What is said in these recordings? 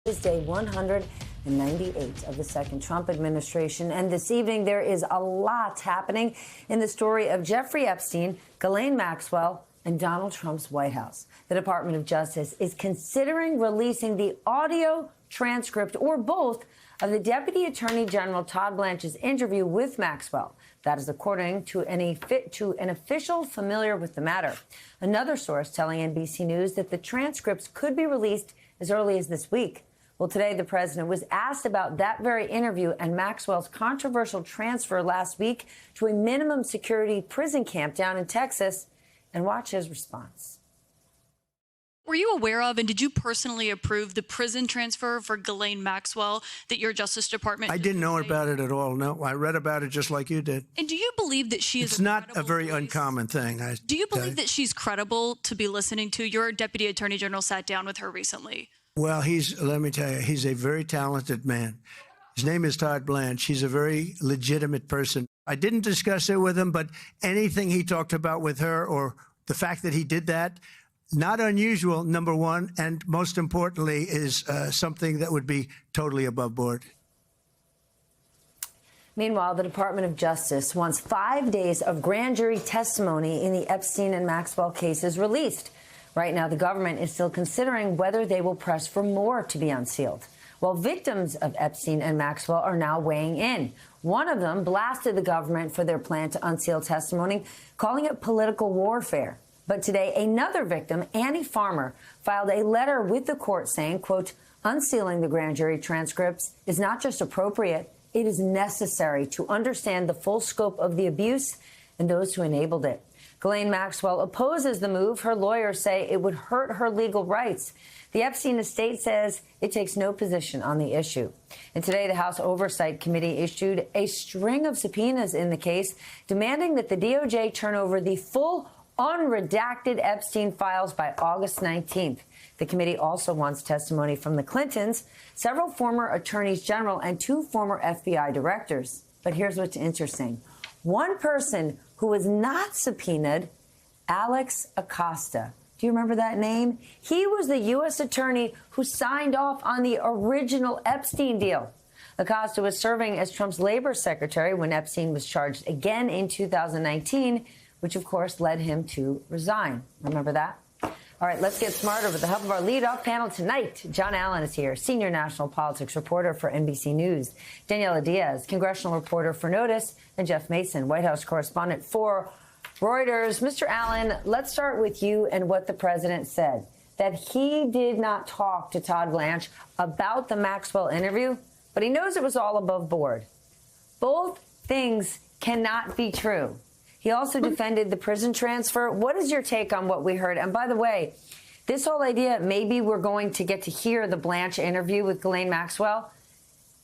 is day 198 of the second Trump administration. And this evening, there is a lot happening in the story of Jeffrey Epstein, Ghislaine Maxwell, and Donald Trump's White House. The Department of Justice is considering releasing the audio transcript or both of the Deputy Attorney General Todd Blanche's interview with Maxwell. That is according to an official familiar with the matter. Another source telling NBC News that the transcripts could be released as early as this week. Well, today the president was asked about that very interview and Maxwell's controversial transfer last week to a minimum security prison camp down in Texas, and watch his response. Were you aware of and did you personally approve the prison transfer for Ghislaine Maxwell that your Justice Department? I didn't know about it at all. No, I read about it just like you did. And do you believe that she is? It's not a very uncommon thing. Do you believe that she's credible to be listening to? Your Deputy Attorney General sat down with her recently. Well, let me tell you, he's a very talented man. His name is Todd Blanche. He's a very legitimate person. I didn't discuss it with him, but anything he talked about with her or the fact that he did that, not unusual, number one, and most importantly, is something that would be totally above board. Meanwhile, the Department of Justice wants 5 days of grand jury testimony in the Epstein and Maxwell cases released. Right now, the government is still considering whether they will press for more to be unsealed. While victims of Epstein and Maxwell are now weighing in. One of them blasted the government for their plan to unseal testimony, calling it political warfare. But today, another victim, Annie Farmer, filed a letter with the court saying, quote, unsealing the grand jury transcripts is not just appropriate, it is necessary to understand the full scope of the abuse and those who enabled it. Ghislaine Maxwell opposes the move. Her lawyers say it would hurt her legal rights. The Epstein estate says it takes no position on the issue. And today, the House Oversight Committee issued a string of subpoenas in the case, demanding that the DOJ turn over the full unredacted Epstein files by August 19th. The committee also wants testimony from the Clintons, several former attorneys general, and 2 former FBI directors. But here's what's interesting. One person who was not subpoenaed, Alex Acosta. Do you remember that name? He was the U.S. attorney who signed off on the original Epstein deal. Acosta was serving as Trump's labor secretary when Epstein was charged again in 2019, which, of course, led him to resign. Remember that? All right, let's get smarter with the help of our lead-off panel tonight. John Allen is here, senior national politics reporter for NBC News. Daniela Diaz, congressional reporter for Notice. And Jeff Mason, White House correspondent for Reuters. Mr. Allen, let's start with you and what the president said, that he did not talk to Todd Blanche about the Maxwell interview, but he knows it was all above board. Both things cannot be true. He also defended the prison transfer. What is your take on what we heard? And by the way, this whole idea, maybe we're going to get to hear the Blanche interview with Ghislaine Maxwell.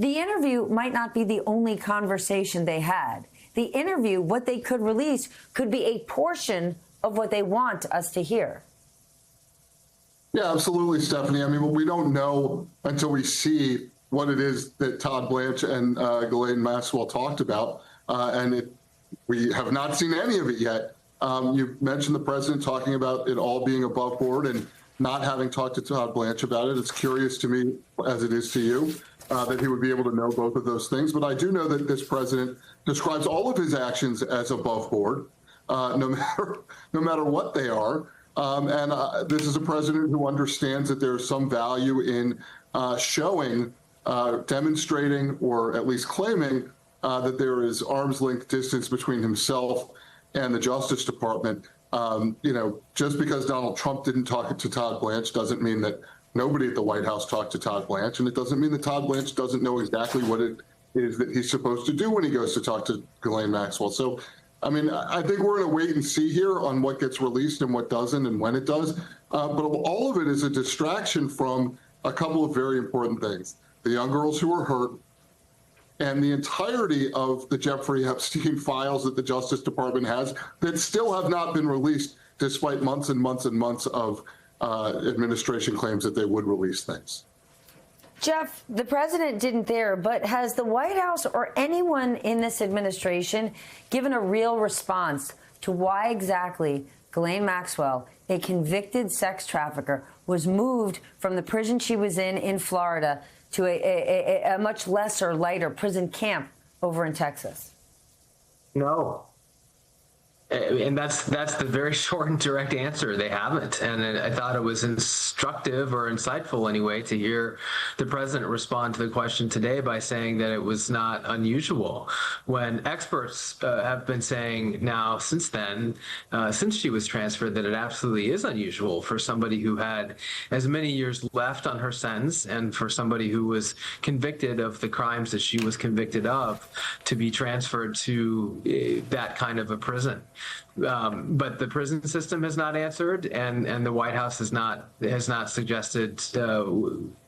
The interview might not be the only conversation they had. The interview, what they could release, could be a portion of what they want us to hear. Yeah, absolutely, Stephanie. I mean, we don't know until we see what it is that Todd Blanche and Ghislaine Maxwell talked about. We have not seen any of it yet. You mentioned the president talking about it all being above board and not having talked to Todd Blanche about it. It's curious to me, as it is to you, that he would be able to know both of those things. But I do know that this president describes all of his actions as above board, no matter what they are. This is a president who understands that there's some value in showing, demonstrating, or at least claiming that there is arm's length distance between himself and the Justice Department. Just because Donald Trump didn't talk to Todd Blanche doesn't mean that nobody at the White House talked to Todd Blanche, and it doesn't mean that Todd Blanche doesn't know exactly what it is that he's supposed to do when he goes to talk to Ghislaine Maxwell. So, I mean, I think we're going to wait and see here on what gets released and what doesn't and when it does. But all of it is a distraction from a couple of very important things. The young girls who were hurt, and the entirety of the Jeffrey Epstein files that the Justice Department has that still have not been released, despite months and months and months of administration claims that they would release things. Jeff, the president didn't there, but has the White House or anyone in this administration given a real response to why exactly Ghislaine Maxwell a convicted sex trafficker, was moved from the prison she was in Florida to a much lesser, lighter prison camp over in Texas? No. And that's the very short and direct answer. They haven't. And I thought it was instructive or insightful anyway to hear the president respond to the question today by saying that it was not unusual, when experts have been saying now since then, since she was transferred, that it absolutely is unusual for somebody who had as many years left on her sentence and for somebody who was convicted of the crimes that she was convicted of to be transferred to that kind of a prison. But the prison system has not answered, and the White House has not suggested,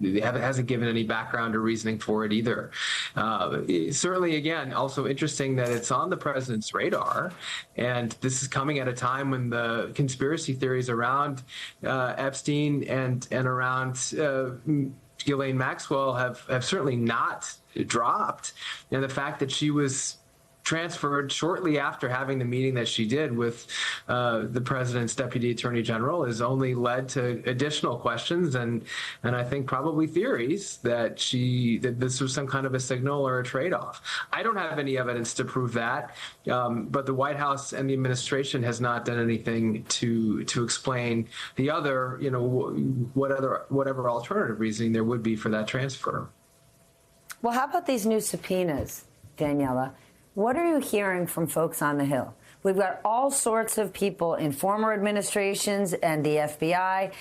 hasn't given any background or reasoning for it either. Certainly, again, also interesting that it's on the president's radar, and this is coming at a time when the conspiracy theories around Epstein and around Ghislaine Maxwell have certainly not dropped, and the fact that she was transferred shortly after having the meeting that she did with the president's deputy attorney general has only led to additional questions and I think probably theories that this was some kind of a signal or a trade-off. I don't have any evidence to prove that, but the White House and the administration has not done anything to explain the other, whatever alternative reasoning there would be for that transfer. Well, how about these new subpoenas, Daniela? What are you hearing from folks on the Hill? We've got all sorts of people in former administrations and the FBI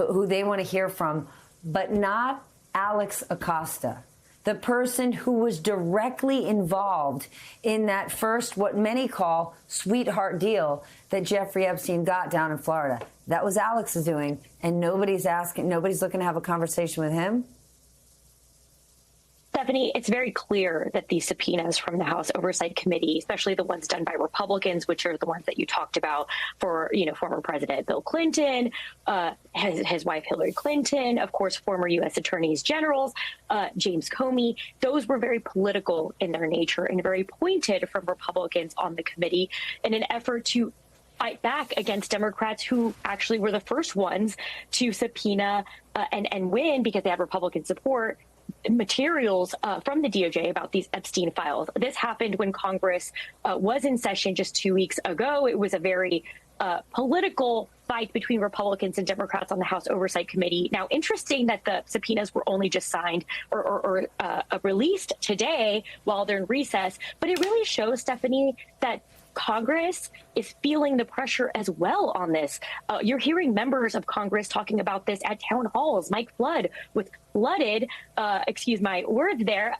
who they want to hear from, but not Alex Acosta, the person who was directly involved in that first, what many call sweetheart deal that Jeffrey Epstein got down in Florida. That was Alex's doing, and nobody's looking to have a conversation with him. Stephanie, it's very clear that these subpoenas from the House Oversight Committee, especially the ones done by Republicans, which are the ones that you talked about for, former President Bill Clinton, his wife Hillary Clinton, of course, former U.S. attorneys generals, James Comey, those were very political in their nature and very pointed from Republicans on the committee in an effort to fight back against Democrats who actually were the first ones to subpoena and win, because they had Republican support, materials from the DOJ about these Epstein files. This happened when Congress was in session just 2 weeks ago. It was a very political fight between Republicans and Democrats on the House Oversight Committee. Now, interesting that the subpoenas were only just signed or released today while they're in recess, but it really shows, Stephanie, that Congress is feeling the pressure as well on this. You're hearing members of Congress talking about this at town halls. Mike Flood was flooded, excuse my words there,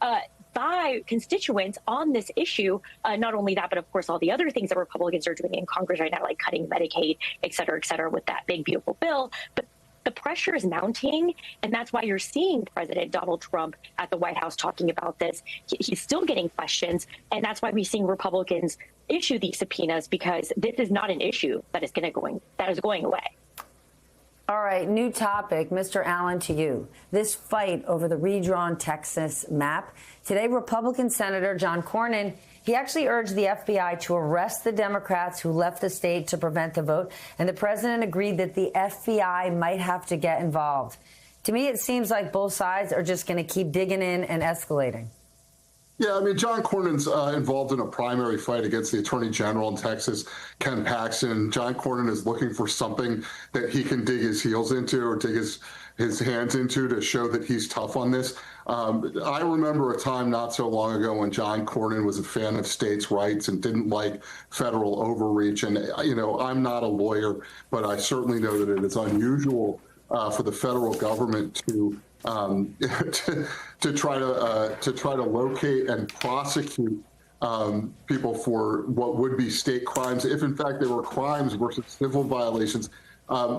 by constituents on this issue. Not only that, but of course, all the other things that Republicans are doing in Congress right now, like cutting Medicaid, et cetera, with that big, beautiful bill. But the pressure is mounting, and that's why you're seeing President Donald Trump at the White House talking about this. He's still getting questions, and that's why we're seeing Republicans issue these subpoenas, because this is not an issue that is going away. All right, new topic, Mr. Allen, to you. This fight over the redrawn Texas map. Today, Republican Senator John Cornyn, he actually urged the FBI to arrest the Democrats who left the state to prevent the vote, and the president agreed that the FBI might have to get involved. To me, it seems like both sides are just going to keep digging in and escalating. Yeah, I mean, John Cornyn's involved in a primary fight against the Attorney General in Texas, Ken Paxton. John Cornyn is looking for something that he can dig his heels into or dig his hands into to show that he's tough on this. I remember a time not so long ago when John Cornyn was a fan of states' rights and didn't like federal overreach. And, I'm not a lawyer, but I certainly know that it is unusual for the federal government to try to locate and prosecute people for what would be state crimes, if in fact they were crimes versus civil violations.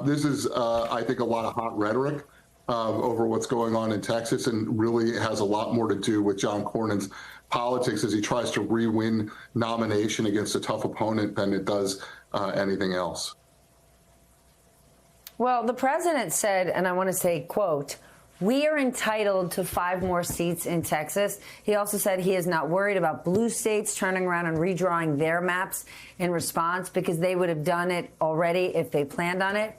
This is, I think, a lot of hot rhetoric over what's going on in Texas, and really has a lot more to do with John Cornyn's politics as he tries to re-win nomination against a tough opponent than it does anything else. Well, the president said, and I want to say, quote, We are entitled to 5 more seats in Texas. He also said he is not worried about blue states turning around and redrawing their maps in response because they would have done it already if they planned on it.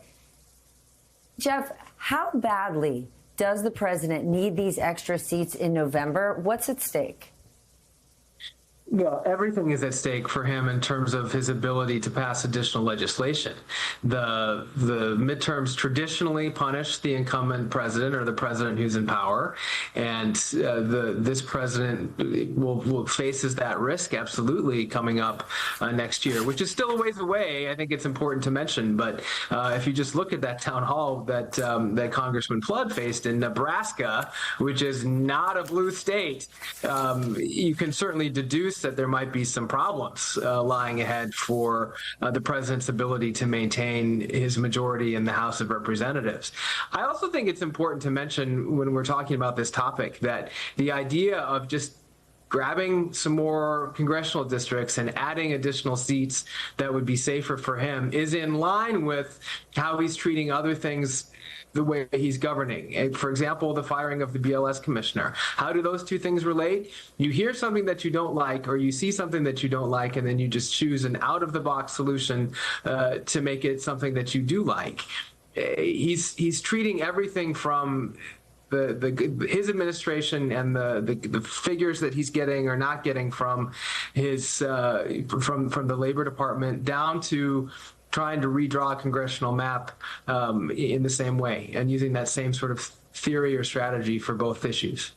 Jeff, how badly does the president need these extra seats in November? What's at stake? Well, everything is at stake for him in terms of his ability to pass additional legislation. The midterms traditionally punish the incumbent president or the president who's in power, and this president will faces that risk absolutely coming up next year, which is still a ways away. I think it's important to mention, but if you just look at that town hall that that Congressman Flood faced in Nebraska, which is not a blue state, you can certainly deduce that there might be some problems lying ahead for the president's ability to maintain his majority in the House of Representatives. I also think it's important to mention when we're talking about this topic that the idea of just grabbing some more congressional districts and adding additional seats that would be safer for him is in line with how he's treating other things the way he's governing. For example, the firing of the BLS commissioner. How do those two things relate? You hear something that you don't like, or you see something that you don't like, and then you just choose an out-of-the-box solution to make it something that you do like. He's treating everything from his administration and the figures that he's getting or not getting from his from the Labor Department down to trying to redraw a congressional map in the same way and using that same sort of theory or strategy for both issues.